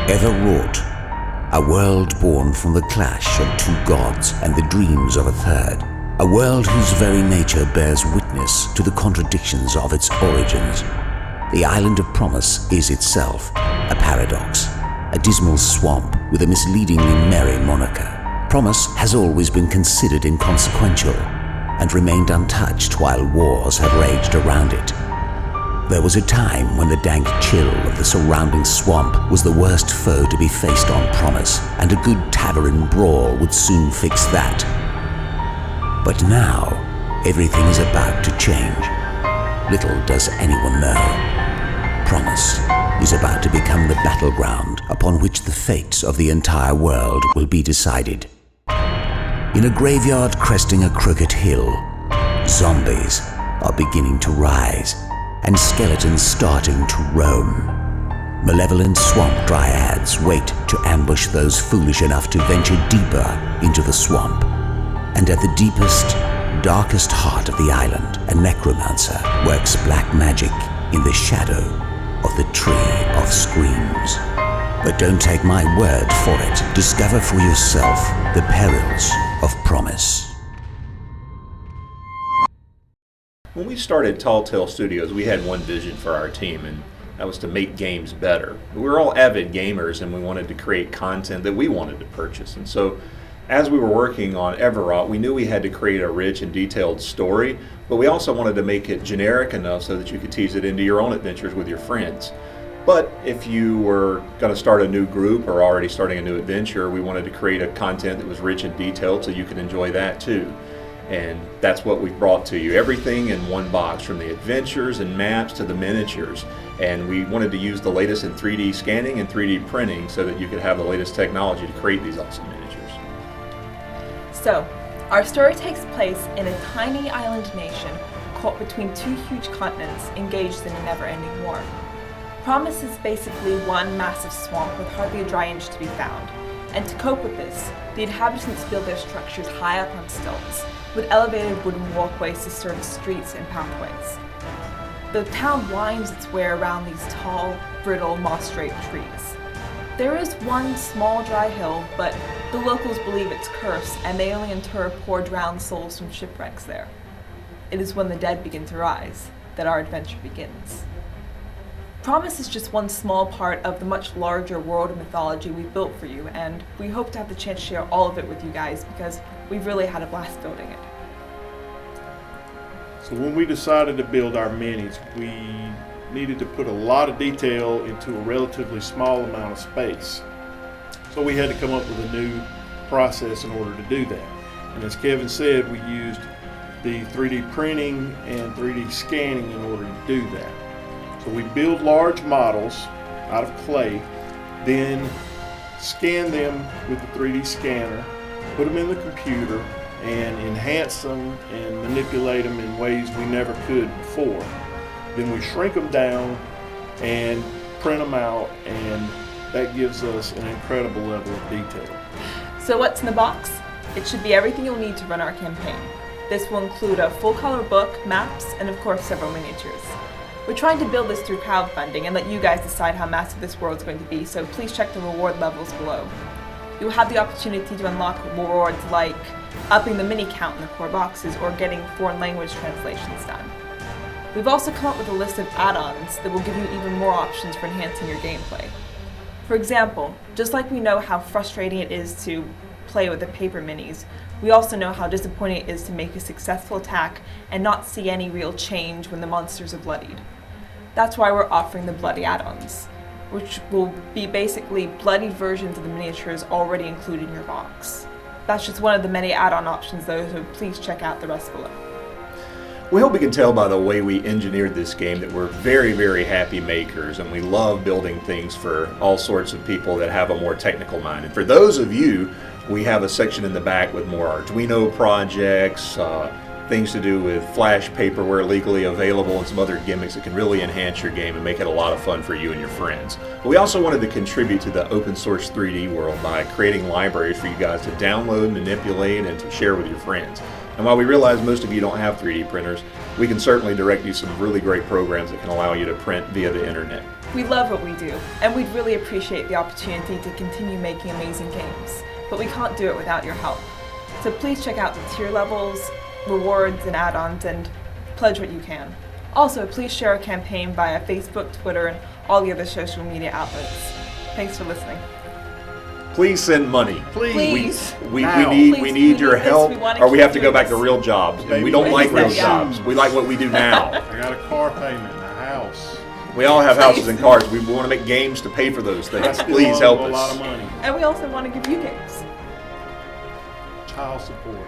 Ever wrought, a world born from the clash of two gods and the dreams of a third, a world whose very nature bears witness to the contradictions of its origins. The island of promise is itself a paradox, a dismal swamp with a misleadingly merry moniker. Promise has always been considered inconsequential and remained untouched while wars have raged around it. There was a time when the dank chill of the surrounding swamp was the worst foe to be faced on Promise, and a good tavern brawl would soon fix that. But now, everything is about to change. Little does anyone know. Promise is about to become the battleground upon which the fates of the entire world will be decided. In a graveyard cresting a crooked hill, zombies are beginning to rise, and skeletons starting to roam. Malevolent swamp dryads wait to ambush those foolish enough to venture deeper into the swamp. And at the deepest, darkest heart of the island, a necromancer works black magic in the shadow of the Tree of Screams. But don't take my word for it. Discover for yourself the perils of Promise. When we started Tall Tale Studios, we had one vision for our team, and that was to make games better. We were all avid gamers, and we wanted to create content that we wanted to purchase. And so, as we were working on Everwrought, we knew we had to create a rich and detailed story, but we also wanted to make it generic enough so that you could tease it into your own adventures with your friends. But if you were going to start a new group or already starting a new adventure, we wanted to create a content that was rich and detailed so you could enjoy that too. And that's what we've brought to you. Everything in one box, from the adventures and maps to the miniatures. And we wanted to use the latest in 3D scanning and 3D printing so that you could have the latest technology to create these awesome miniatures. So, our story takes place in a tiny island nation caught between two huge continents engaged in a never-ending war. Promise is basically one massive swamp with hardly a dry inch to be found. And to cope with this, the inhabitants build their structures high up on stilts, with elevated wooden walkways to serve as streets and pathways. The town winds its way around these tall, brittle, moss-draped trees. There is one small dry hill, but the locals believe it's cursed, and they only inter poor drowned souls from shipwrecks there. It is when the dead begin to rise that our adventure begins. Promise is just one small part of the much larger world of mythology we've built for you, and we hope to have the chance to share all of it with you guys because we've really had a blast building it. So when we decided to build our minis, we needed to put a lot of detail into a relatively small amount of space. So we had to come up with a new process in order to do that. And as Kevin said, we used the 3D printing and 3D scanning in order to do that. So we build large models out of clay, then scan them with the 3D scanner, put them in the computer, and enhance them and manipulate them in ways we never could before. Then we shrink them down and print them out, and that gives us an incredible level of detail. So what's in the box? It should be everything you'll need to run our campaign. This will include a full-color book, maps, and of course several miniatures. We're trying to build this through crowdfunding and let you guys decide how massive this world's going to be, so please check the reward levels below. You'll have the opportunity to unlock rewards like upping the mini count in the core boxes or getting foreign language translations done. We've also come up with a list of add-ons that will give you even more options for enhancing your gameplay. For example, just like we know how frustrating it is to play with the paper minis, we also know how disappointing it is to make a successful attack and not see any real change when the monsters are bloodied. That's why we're offering the bloody add-ons, which will be basically bloodied versions of the miniatures already included in your box. That's just one of the many add-on options though, so please check out the rest below. We hope you can tell by the way we engineered this game that we're very, very happy makers, and we love building things for all sorts of people that have a more technical mind. And for those of you, we have a section in the back with more Arduino projects, things to do with flash paperware legally available and some other gimmicks that can really enhance your game and make it a lot of fun for you and your friends. But we also wanted to contribute to the open source 3D world by creating libraries for you guys to download, manipulate, and to share with your friends. And while we realize most of you don't have 3D printers, we can certainly direct you some really great programs that can allow you to print via the internet. We love what we do, and we'd really appreciate the opportunity to continue making amazing games, but we can't do it without your help. So please check out the tier levels, rewards, and add-ons, and pledge what you can. Also, please share our campaign via Facebook, Twitter, and all the other social media outlets. Thanks for listening. Please send money. Please. We Now. need need your this. help, We wanna or we keep have to go doing back to this. real jobs. And we Maybe don't we like can real say jobs. We like what we do now. I got a car payment and a house. We all have houses and cars. We want to make games to pay for those things. I still Please owe help a lot of us. money. And we also want to give you games. Child support.